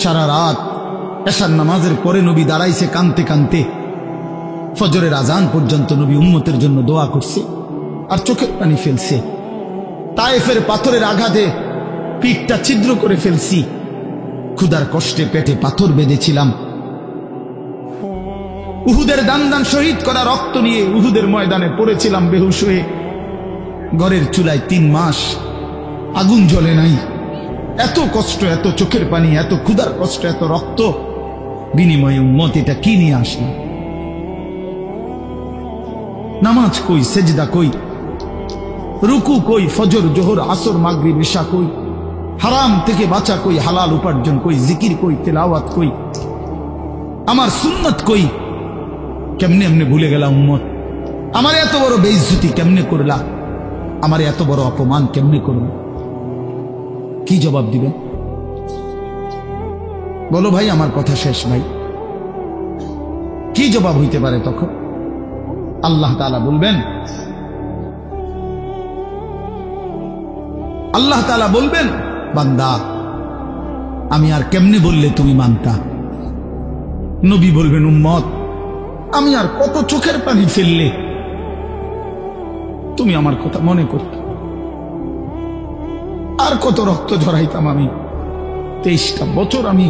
সারা রাত এশার নামাজের পরে নবী দাঁড়াইছে কানতে কানতে, ফজরের আজান পর্যন্ত নবী উম্মতের জন্য দোয়া করছে আর চোখের পানি ফেলছে। তায়েফের পাথরের আঘাতে পিঠটা ছিদ্র করে ফেলছি, ক্ষুধার কষ্টে পেটে পাথর বেঁধেছিলাম। উহুদের দান শহীদ করা রক্ত নিয়ে উহুদের ময়দানে পড়েছিলাম বেহুশ হয়ে। ঘরের চুলায় 3 মাস আগুন জ্বলে নাই। এত কষ্ট, এত চোখের পানি, এত ক্ষুধার কষ্ট, এত রক্ত, বিনিময়ে উম্মত এটা কি নিয়ে আসলো? নামাজ কই, সেজদা কই, রুকু কই, ফজর জোহর আসর মাগরিব ইশা কই, হারাম থেকে বাঁচা কই, হালাল উপার্জন কই, জিকির কই, তেলাওয়াত কই, আমার সুন্নাত কই? কেমনে এমনি ভুলে গেলা উম্মত? আমার এত বড় বেইজ্জতি কেমনে করলা? আমার এত বড় অপমান কেমনে করলা? কি জবাব দিবেন? বলো ভাই, আমার কথা শেষ ভাই। কি জবাব হইতে পারে তখন? আল্লাহ তাআলা বলবেন, আল্লাহ তাআলা বলবেন, বান্দা আমি আর কেমনে বললে তুমি মানতা? নবী বলবেন, উম্মত আমি আর কত চোখের পানি ফেললে তুমি আমার কথা মনে করতে? আর কত রক্ত ঝরাইতাম আমি? 23টা বছর আমি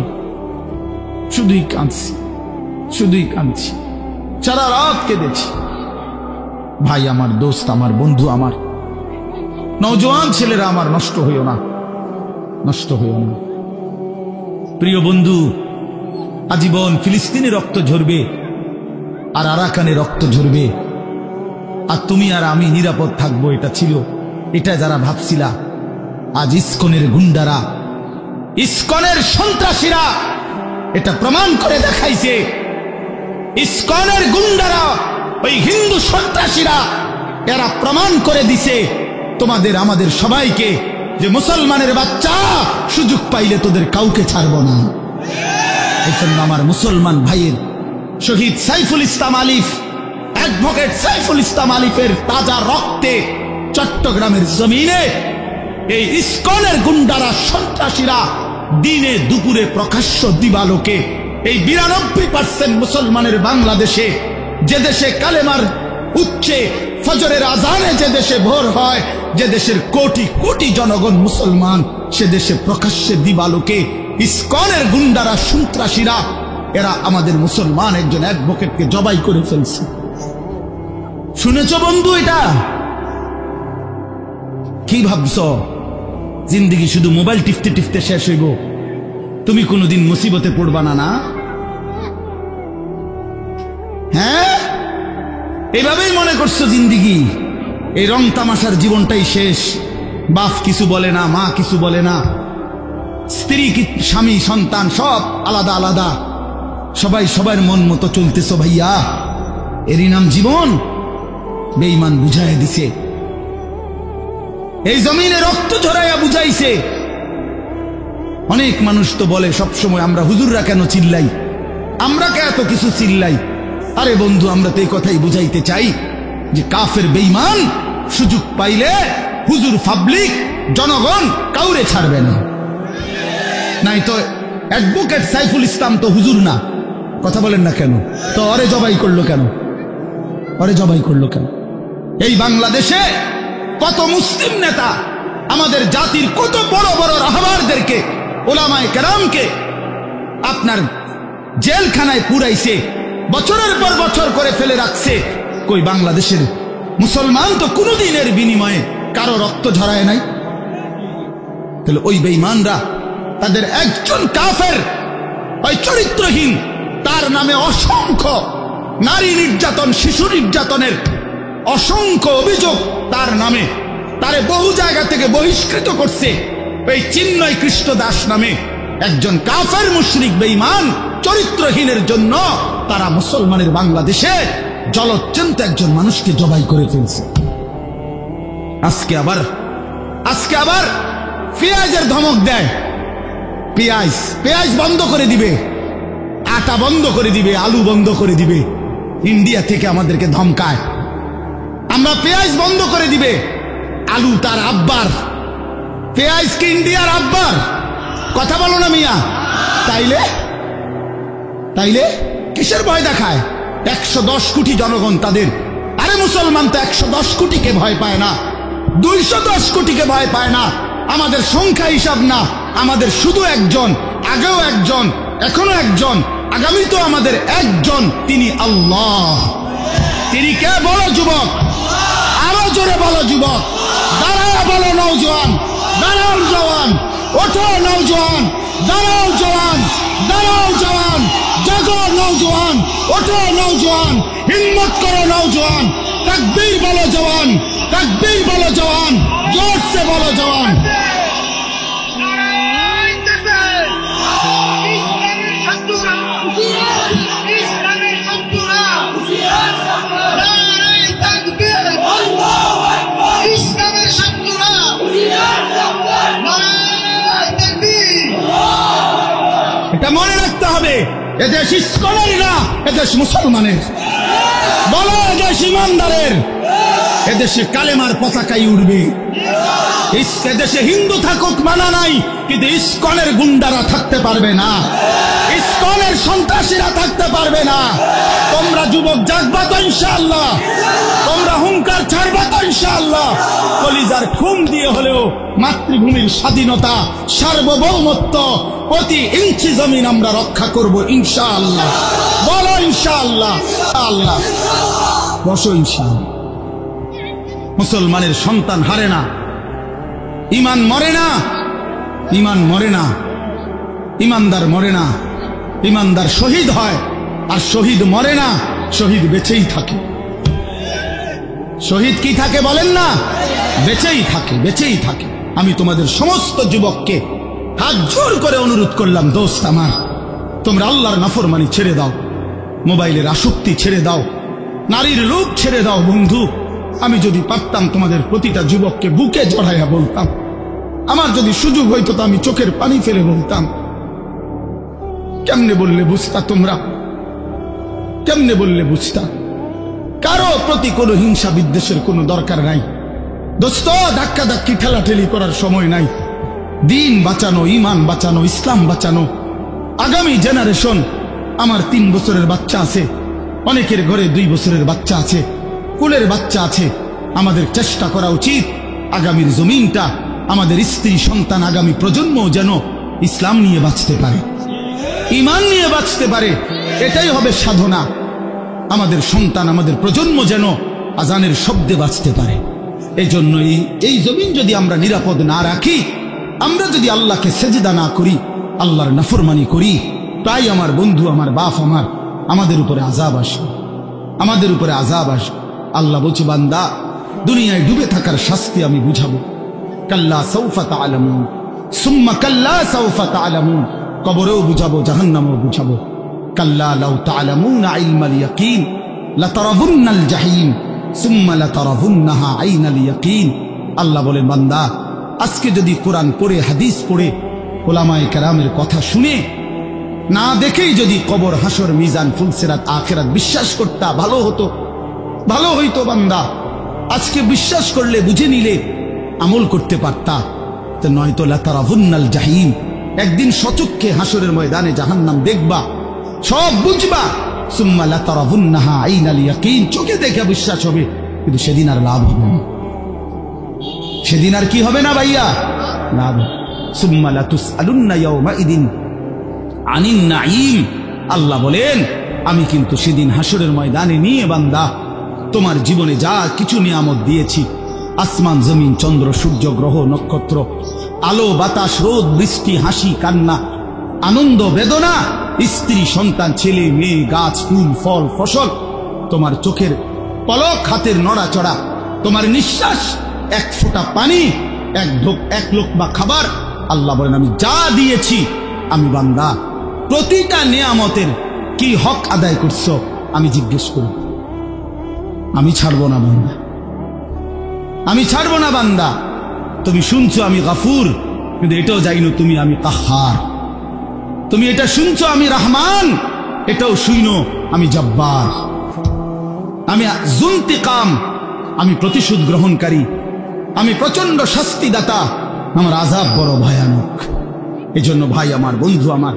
শুধুই কাঁদছি, শুধুই কাঁদছি, সারা রাত কেঁদেছি। ভাই আমার, দোস্ত আমার, বন্ধু আমার, নওজোয়ান ছেলেরা আমার, নষ্ট হইও না, নষ্ট হইও না। প্রিয় বন্ধু, আজীবন ফিলিস্তিনে রক্ত ঝরবে আর আরাকানে রক্ত ঝরবে, আর তুমি আর আমি নিরাপদ থাকবো, এটা ছিল, এটা যারা ভাবছিলা, আজ ইসকনের গুন্ডারা, ইসকনের সন্ত্রাসীরা এটা প্রমাণ করে দেখাইছে। ইসকনের গুন্ডারা, ওই হিন্দু সন্ত্রাসীরা, এরা প্রমাণ করে দিছে তোমাদের আমাদের সবাইকে যে মুসলমানের বাচ্চা, সুযোগ পাইলে তোদের কাউকে ছাড়ব না। এই জন্য আমার মুসলমান ভাইয়ের শহীদ সাইফুল ইসলাম আলিফ, অ্যাডভোকেট সাইফুল ইসলাম আলিফের তাজা রক্তে চট্টগ্রামের জমিনে এই ইসকনের গুন্ডারা, সন্ত্রাসীরা দিনে দুপুরে প্রকাশ্য দিবালোকে এই 92% মুসলমানের বাংলাদেশে, যে দেশে কালেমার উচ্চে ফজরের আজানে যে দেশে ভোর হয়, যে দেশের কোটি কোটি জনগণ মুসলমান, সে দেশে প্রকাশ্যে দিবালোকে ইসকনের গুন্ডারা, সন্ত্রাসীরা, এরা আমাদের মুসলমান একজন অ্যাডভোকেটকে জবাই করে ফেলছে। শুনেছ বন্ধু? এটা কি ভাবছ? জিন্দেগি শুধু মোবাইল টিপতে টিপতে শেষ হইব? তুমি কোনোদিন মুসিবতে পড়বা না? না, হ্যাঁ, এইভাবেই মনে করছো জিন্দেগি, এই রং তামাশার জীবনটাই শেষ। বাপ কিছু বলে না, মা কিছু বলে না, স্ত্রী, স্বামী, সন্তান সব আলাদা আলাদা, সবাই সবার মন মতো চলতেছ। ভাইয়া, এরই নাম জীবন? বেঈমান বুঝাইয়া দিছে, এই জমিনে রক্ত ঝরাইয়া বুঝাইছে। অনেক মানুষ তো বলে সবসময়, আমরা হুজুররা কেন চিল্লাই, আমরা কে এত কিছু চিল্লাই? আরে বন্ধু, আমরা তো এই কথাই বুঝাইতে চাই যে কাফের বেঈমান সুযোগ পাইলে হুজুর, পাবলিক, জনগণ কাউরে ছাড়বে না। নাই তো অ্যাডভোকেট সাইফুল ইসলাম তো হুজুর না, কথা বলেন না কেন? তো অরে জবাই করলো কেন? অরে জবাই করলো কেন? এই বাংলাদেশে কত মুসলিম নেতা আমাদের জাতির কত বড় বড় রাহবারদেরকে, ওলামায়ে কেরামকে আপনার জেলখানায় পুরাইছে, বছরের পর বছর করে ফেলে রাখছে। কই বাংলাদেশের মুসলমান তো কোনোদিনের বিনিময়ে কারো রক্ত ঝরায় নাই। তাহলে ওই বেঈমানরা, তাদের একজন কাফের, ওই চরিত্রহীন, তার নামে অসংখ্য নারী নির্যাতন, শিশু নির্যাতনের অসংখ্য অভিযোগ তার নামে, তারে বহু জায়গা থেকে বহিষ্কৃত করছে। এই চিন্ময় কৃষ্ণ দাস নামে একজন কাফের, মুশরিক, বেঈমান, চরিত্রহীনের জন্য তারা মুসলমানের বাংলাদেশে জলজ্জন্ত একজন মানুষকে জবাই করে ফেলছে। আজকে আবার পেঁয়াজের ধমক দেয়, পেঁয়াজ বন্ধ করে দিবে, আটা বন্ধ করে দিবে, আলু বন্ধ করে দিবে। ইন্ডিয়া থেকে আমাদেরকে ধমকায়, আমরা পেঁয়াজ বন্ধ করে দিবে। আলু তার আব্বার, পেঁয়াজ কি ইন্ডিয়ার আব্বার? কথা বলো না মিয়া। তাইলে কিসের ভয় দেখায়? 110 কোটি জনগণ তাদের। আরে মুসলমান তো 110 কোটিকে ভয় পায় না, 210 কোটিকে ভয় পায় না। আমাদের সংখ্যা হিসাব না, আমাদের শুধু একজন, আগেও একজন, এখনো একজন, আগামী তো আমাদের একজন, তিনি আল্লাহ। তিনি কে? বলো যুবক, আরো জোরে বলো যুবক, দাঁড়াও বলো নওজোয়ান, দাঁড়াও জওয়ান, ওঠো নওজোয়ান, দাঁড়াও জওয়ান, দাঁড়াও জওয়ান, জাগো নওজোয়ান, ওঠো নওজোয়ান, হিম্মত করো নওজোয়ান, তাকবীর বলো জওয়ান, তাকবীর বলো জওয়ান, জোর से বলো জওয়ান। এদেশ ইসকনের না, এদেশ মুসলমানের। বলো এদেশ ইমানদারের। এদেশে কালেমার পতাকাই উড়বে। এদেশে হিন্দু থাকুক মানা নাই, কিন্তু ইসকনের গুন্ডারা থাকতে পারবে না, ইসকনের সন্ত্রাসীরা থাকতে পারবে না। তোমরা যুবক জাগবা তো ইনশাআল্লাহ, তোমরা হুঙ্কার ছাড়বা তো ইনশাআল্লাহ। কলিজার খুন দিয়ে হলেও মাতৃভূমির স্বাধীনতা, সার্বভৌমত্ব, প্রতি ইঞ্চি জমিন আমরা রক্ষা করব ইনশাআল্লাহ। বলো ইনশাআল্লাহ। আল্লাহ বসো ইনশাআল্লাহ। মুসলমানের সন্তান হারে না, ইমান মরে না, ইমান মরে না, ইমানদার মরে না। ইমানদার শহীদ হয়, আর শহীদ মরে না, শহীদ বেঁচেই থাকে। শহীদ কি থাকে বলেন না? বেঁচেই থাকে, বেঁচেই থাকে। আমি তোমাদের সমস্ত যুবককে হাত জোর করে অনুরোধ করলাম, দোস্ত আমার, তোমরা আল্লাহর নাফরমানি ছেড়ে দাও, মোবাইলের আসক্তি ছেড়ে দাও, নারীর লোভ ছেড়ে দাও। বন্ধু, আমি যদি পারতাম তোমাদের প্রতিটা যুবককে বুকে জড়াইয়া বলতাম, আমার যদি সুযোগ হইতো তো আমি চোখের পানি ফেলে বলতাম। কেমনে বললে বুঝতা তোমরা? কেমনে বললে বুঝতা? কারো প্রতি কোনো হিংসা বিদ্বেষের কোনো দরকার নাই দোস্ত। ধাক্কা ধাক্কি ঠেলাঠেলি করার সময় নাই। দিন বাঁচানো, ইমান বাঁচানো, ইসলাম বাঁচানো। আগামী জেনারেশন, আমার 3 বছরের বাচ্চা আছে, অনেকের ঘরে 2 বছরের বাচ্চা আছে, কুলের বাচ্চা আছে। আমাদের চেষ্টা করা উচিত আগামীর জমিনটা, আমাদের স্ত্রী সন্তান, আগামী প্রজন্ম যেন ইসলাম নিয়ে বাঁচতে পারে, ইমান নিয়ে বাঁচতে পারে। এটাই হবে সাধনা। আমাদের সন্তান, আমাদের প্রজন্ম যেন আজানের শব্দে বাঁচতে পারে। এই জন্য এই জমিন যদি আমরা নিরাপদ না রাখি, আমরা যদি আল্লাহকে সেজদা না করি, আল্লাহর নাফরমানি করি, তাই আমার বন্ধু, আমার বাপ, আমাদের উপরে আযাব আসবে, আমাদের উপরে আযাব আসবে। আল্লাহ বলছে, বান্দা, দুনিয়ায় ডুবে থাকার শাস্তি আমি বুঝাবো। কাল্লা সাউফা তা'লামুন সুম্মা কাল্লা সাউফা তা'লামুন। কবরেও বুঝাবো, জাহান্নামেও বুঝাবো। কাল্লা লাউ তা'লামুনা ইলমাল ইয়াকিন লাতারাবুন্নাল জাহিম সুম্মা লাতারাবুন্নাহা আইনাল ইয়াকিন। আল্লাহ বলেন, বান্দা, আজকে যদি কোরআন পড়ে, হাদিস পড়ে, উলামায়ে কেরামের কথা শুনে, না দেখেই যদি কবর, হাসর, মিজান, ফুলসিরাত, আখিরাত বিশ্বাস করতা, ভালো হতো, ভালো হইতো। বান্দা, আজকে বিশ্বাস করলে, বুঝে নিলে, আমল করতে পারতা। তো নয়তো লাতারাবুন্নাল জাহিম, একদিন সচক্ষে হাসরের ময়দানে জাহান্নাম দেখবা, সব বুঝবা। সুম্মা লাতারাবুন্নাহা আইনাল ইয়াকিন, চোখে দেখে বিশ্বাস হবে, কিন্তু সেদিন আর লাভ হবে না। সেদিন আর কি হবে না ভাইয়া? লাভ। সুম্মা লাতুসআলুন্না ইয়াওমাইদিন আনিন নাঈম। আল্লাহ বলেন, আমি কিন্তু সেদিন হাসরের ময়দানে নিয়ে বান্দা তোমার জীবনে যা কিছু নিয়ামত দিয়েছি, আসমান, জমিন, চন্দ্র, সূর্য, গ্রহ, নক্ষত্র, আলো, বাতাস, রোদ, বৃষ্টি, হাসি, কান্না, আনন্দ, বেদনা, স্ত্রী, সন্তান, ছেলে, মেয়ে, গাছ, ফুল, ফল, ফসল, তোমার চোখের পলক, হাতের নড়াচড়া, তোমার নিঃশ্বাস, এক ফোঁটা পানি, এক লোকমা খাবার। আল্লাহ বলেন, আমি যা দিয়েছি, আমি বান্দা প্রতিটা নিয়ামতের কি হক আদায় করছো আমি জিজ্ঞেস করি। আমি ছাড়বো না বান্দা, আমি ছাড়বো না বান্দা। তুমি শুনছো আমি গাফুর, কিন্তু এটাও জানো তুমি আমি কাহার। তুমি এটা শুনছো আমি রহমান, এটাও শুনো আমি জব্বার, আমি যুন্তিকাম, আমি প্রতিশোধ গ্রহণকারী, আমি প্রচন্ড শাস্তিদাতা, আমার আযাব বড় ভয়ানক। এজন্য ভাই আমার, বন্ধু আমার,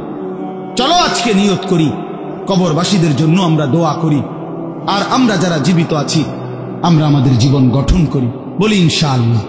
চলো আজকে নিয়ত করি, কবরবাসীদের জন্য আমরা দোয়া করি, আর আমরা যারা জীবিত আছি আমরা আমাদের জীবন গঠন করি। বলি ইনশাআল্লাহ।